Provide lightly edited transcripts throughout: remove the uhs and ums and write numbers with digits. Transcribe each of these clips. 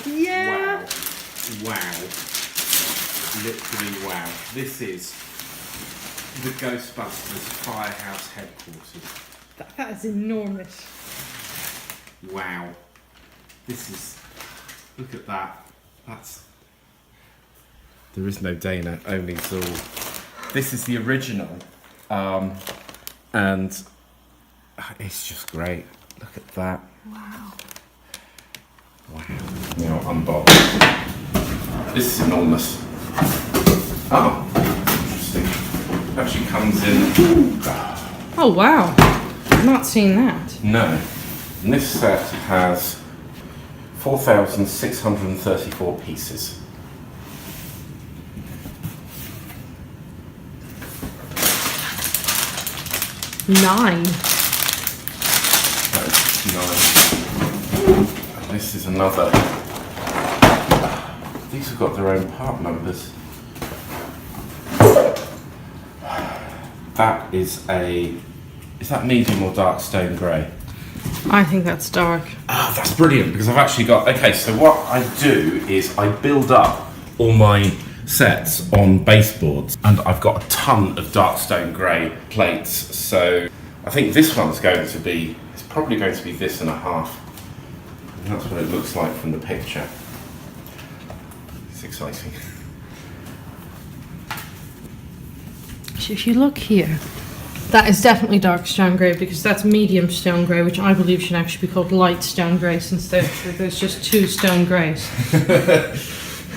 Yeah. Wow. Literally wow. This is the Ghostbusters Firehouse headquarters. That is enormous. Wow. This is... Look at that. That's... There is no Dana, only Zool. This is the original. And it's just great. Look at that. Wow. Wow. Now unbox. This is enormous. Oh, interesting. Actually comes in. Oh wow. I've not seen that. No. And this set has 4,634 pieces. Nine. That is 9. And this is another. These have got their own part numbers. That is a... Is that medium or dark stone grey? I think that's dark. Ah, that's brilliant, because I've actually got... Okay, so what I do is I build up all my sets on baseboards, and I've got a ton of dark stone grey plates, so I think this one's going to be... It's probably going to be this and a half. And that's what it looks like from the picture. It's exciting. So if you look here, that is definitely dark stone grey, because that's medium stone grey, which I believe should actually be called light stone grey, since there's just 2 stone greys.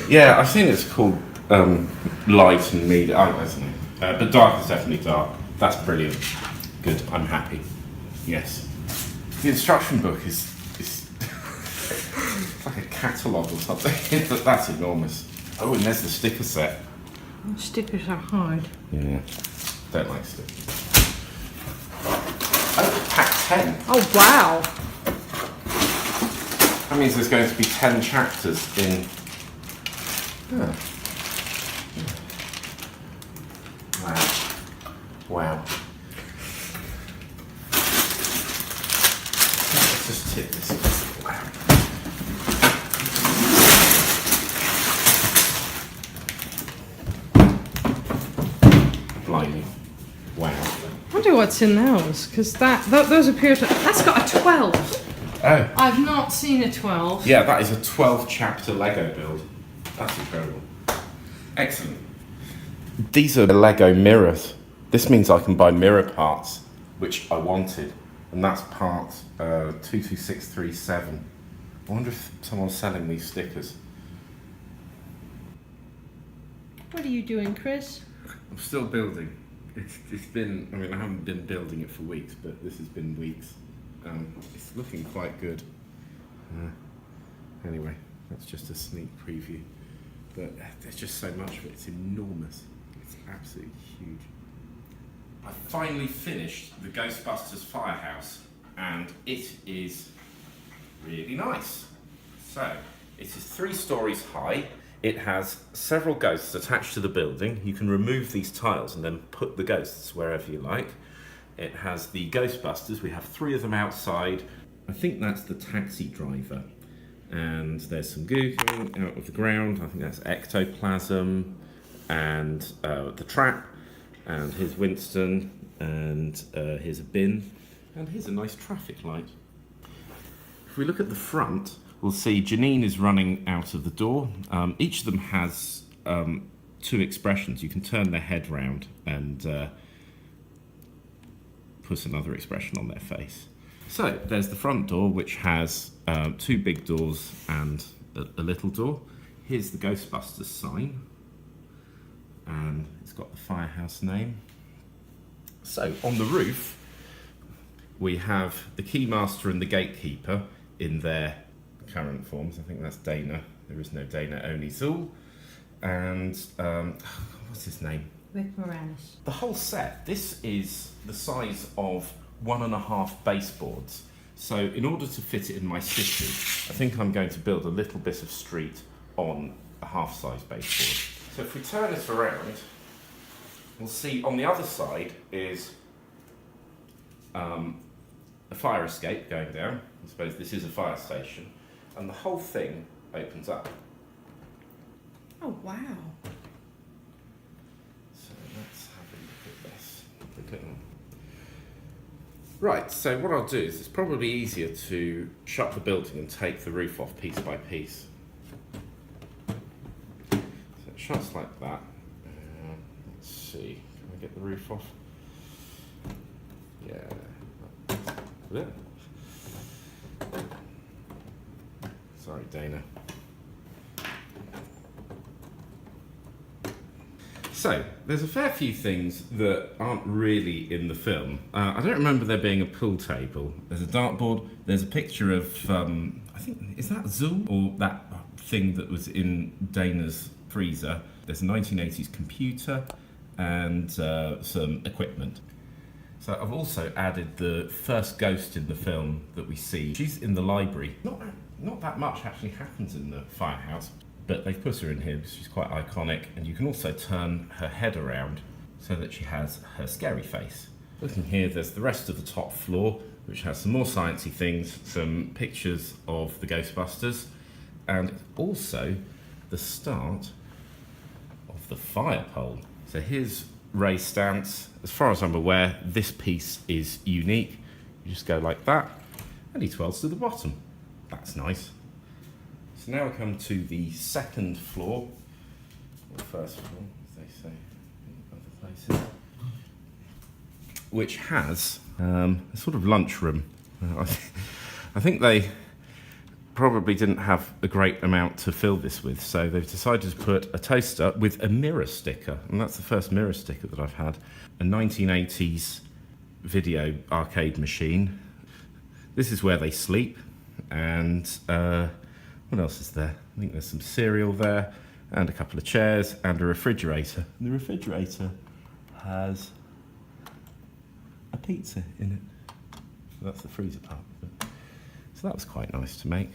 Yeah, I've seen it's called light and medium. I don't know. But dark is definitely dark. That's brilliant. Good. I'm happy. Yes. The instruction book is it's like a catalogue or something. That's enormous. Oh, and there's the sticker set. Stickers are hard. Yeah. Don't like stickers. Oh, pack 10. Oh wow. That means there's going to be 10 chapters in. Huh. Wow. Wow. Let's just tip this. Wow. Blimey. Wow. I wonder what's in those, because those appear to... That's got a 12. Oh. I've not seen a 12. Yeah, that is a 12 chapter Lego build. That's incredible. Excellent. These are the Lego mirrors. This means I can buy mirror parts, which I wanted. And that's part 22637. I wonder if someone's selling these stickers. What are you doing, Chris? I'm still building. It's been, I mean, I haven't been building it for weeks, but this has been weeks. It's looking quite good. Anyway, that's just a sneak preview. But there's just so much of it. It's enormous. It's absolutely huge. I finally finished the Ghostbusters Firehouse, and it is really nice. So, it is 3 stories high. It has several ghosts attached to the building. You can remove these tiles and then put the ghosts wherever you like. It has the Ghostbusters. We have 3 of them outside. I think that's the taxi driver. And there's some goo coming out of the ground. I think that's ectoplasm. And the trap. And here's Winston. And here's a bin. And here's a nice traffic light. If we look at the front, we'll see Janine is running out of the door. Each of them has 2 expressions. You can turn their head round and put another expression on their face. So there's the front door, which has 2 big doors and a little door. Here's the Ghostbusters sign, and it's got the Firehouse name. So on the roof, we have the Keymaster and the Gatekeeper in their current forms. I think that's Dana. There is no Dana, only Zool. And what's his name? Rick Moranis. The whole set, this is the size of 1.5 baseboards. So in order to fit it in my city, I think I'm going to build a little bit of street on a half-size baseboard. So if we turn it around, we'll see on the other side is a fire escape going down. I suppose this is a fire station. And the whole thing opens up. Oh, wow. So let's have a look at this. Right, so what I'll do is it's probably easier to shut the building and take the roof off piece by piece. So it shuts like that. Let's see, can I get the roof off? Yeah. Sorry, Dana. So, there's a fair few things that aren't really in the film. I don't remember there being a pool table. There's a dartboard. There's a picture of, I think, is that Zool? Or that thing that was in Dana's freezer. There's a 1980s computer and some equipment. So I've also added the first ghost in the film that we see. She's in the library. Not that much actually happens in the firehouse, but they've put her in here because she's quite iconic, and you can also turn her head around so that she has her scary face. Looking here, there's the rest of the top floor, which has some more sciencey things, some pictures of the Ghostbusters, and also the start of the fire pole. So here's Ray's stance. As far as I'm aware, this piece is unique. You just go like that, and he twirls to the bottom. That's nice. So now we come to the second floor, or first floor, as they say in other places, which has a sort of lunchroom. I think they probably didn't have a great amount to fill this with, so they've decided to put a toaster with a mirror sticker, and that's the first mirror sticker that I've had. A 1980s video arcade machine. This is where they sleep, and what else is there? I think there's some cereal there, and a couple of chairs, and a refrigerator. And the refrigerator has a pizza in it. So that's the freezer part of it. So that was quite nice to make.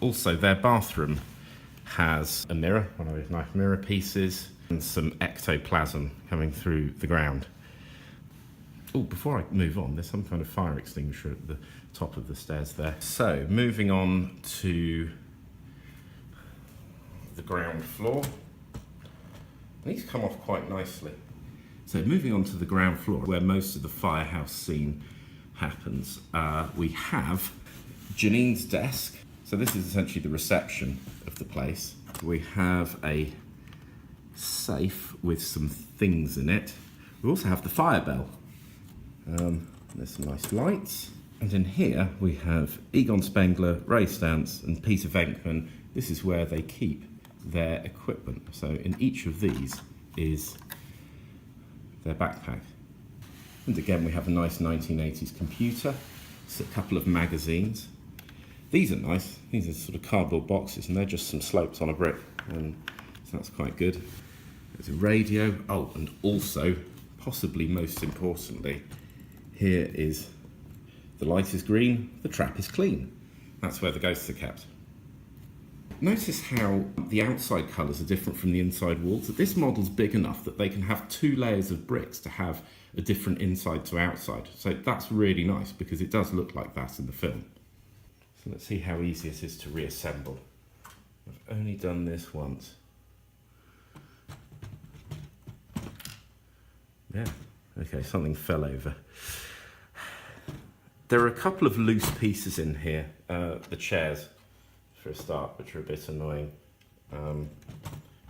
Also, their bathroom has a mirror, one of those nice mirror pieces, and some ectoplasm coming through the ground. Oh, before I move on, there's some kind of fire extinguisher at the top of the stairs there. So, moving on to the ground floor. These come off quite nicely. So, moving on to the ground floor, where most of the firehouse scene happens, we have Janine's desk. So this is essentially the reception of the place. We have a safe with some things in it. We also have the fire bell. There's some nice lights. And in here we have Egon Spengler, Ray Stantz and Peter Venkman. This is where they keep their equipment. So in each of these is their backpack. And again we have a nice 1980s computer. It's a couple of magazines. These are nice. These are sort of cardboard boxes, and they're just some slopes on a brick, and so that's quite good. There's a radio. Oh, and also, possibly most importantly, here is the light is green, the trap is clean. That's where the ghosts are kept. Notice how the outside colours are different from the inside walls. That this model's big enough that they can have 2 layers of bricks to have a different inside to outside. So that's really nice because it does look like that in the film. So let's see how easy it is to reassemble. I've only done this once. Yeah, okay, something fell over. There are a couple of loose pieces in here. The chairs, for a start, which are a bit annoying.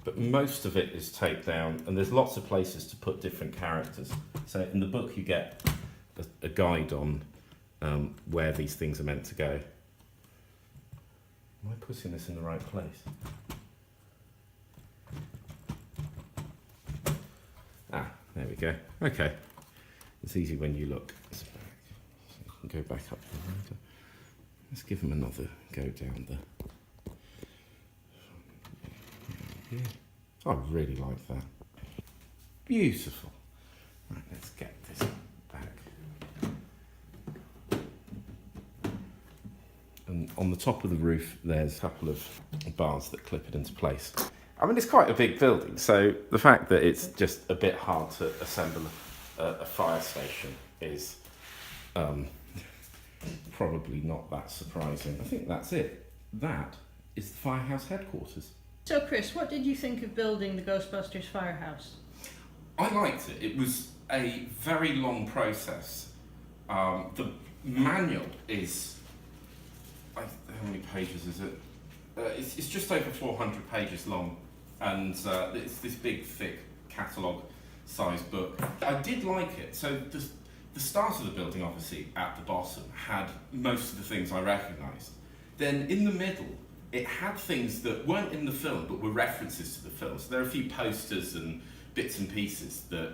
But most of it is taped down, and there's lots of places to put different characters. So in the book you get a guide on where these things are meant to go. Am I putting this in the right place? Ah, there we go. Okay. It's easy when you look. So you can go back up. Let's give them another go down there. Yeah. I really like that. Beautiful. Right, let's get this back. And on the top of the roof, there's a couple of bars that clip it into place. I mean, it's quite a big building, so the fact that it's just a bit hard to assemble a fire station is probably not that surprising. I think that's it. That is the Firehouse headquarters. So, Chris, what did you think of building the Ghostbusters Firehouse? I liked it. It was a very long process. The manual is, how many pages is it? It's just over 400 pages long, and it's this big, thick catalogue size book. I did like it. So the start of the building, obviously, at the bottom, had most of the things I recognised. Then in the middle, it had things that weren't in the film, but were references to the film. So there are a few posters and bits and pieces that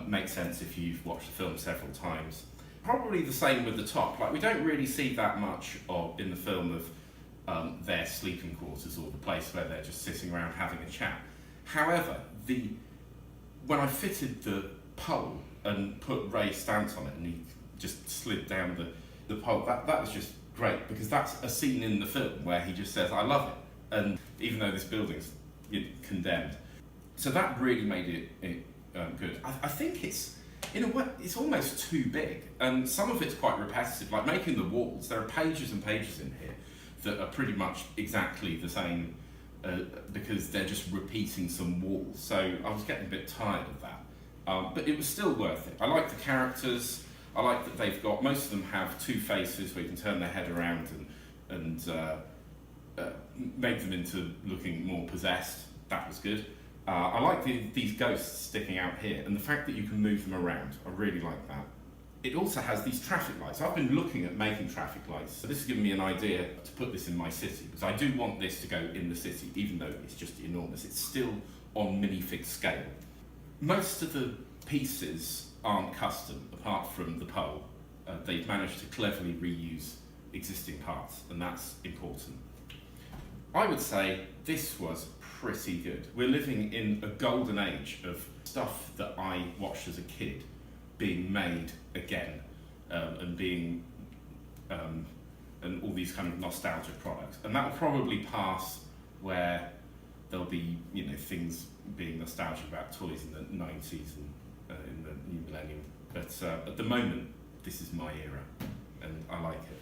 make sense if you've watched the film several times. Probably the same with the top. Like, we don't really see that much in the film of their sleeping quarters or the place where they're just sitting around having a chat. However, when I fitted the pole and put Ray's stance on it and he just slid down the pole, that was just great, because that's a scene in the film where he just says, "I love it," and even though this building's condemned. So that really made it good. I think it's, in a way, it's almost too big, and some of it's quite repetitive, like making the walls. There are pages and pages in here that are pretty much exactly the same, because they're just repeating some walls. So I was getting a bit tired of that, but it was still worth it. I like the characters. I like that they've got, most of them have two faces where you can turn their head around and make them into looking more possessed. That was good. I like these ghosts sticking out here, and the fact that you can move them around. I really like that. It also has these traffic lights. I've been looking at making traffic lights, so this has given me an idea to put this in my city, because I do want this to go in the city, even though it's just enormous. It's still on minifig scale. Most of the pieces aren't custom, apart from the pole. They've managed to cleverly reuse existing parts, and that's important. I would say this was pretty good. We're living in a golden age of stuff that I watched as a kid being made again, and being and all these kind of nostalgic products, and that will probably pass where there'll be things being nostalgic about toys in the 90s and in the new millennium. But at the moment, this is my era, and I like it.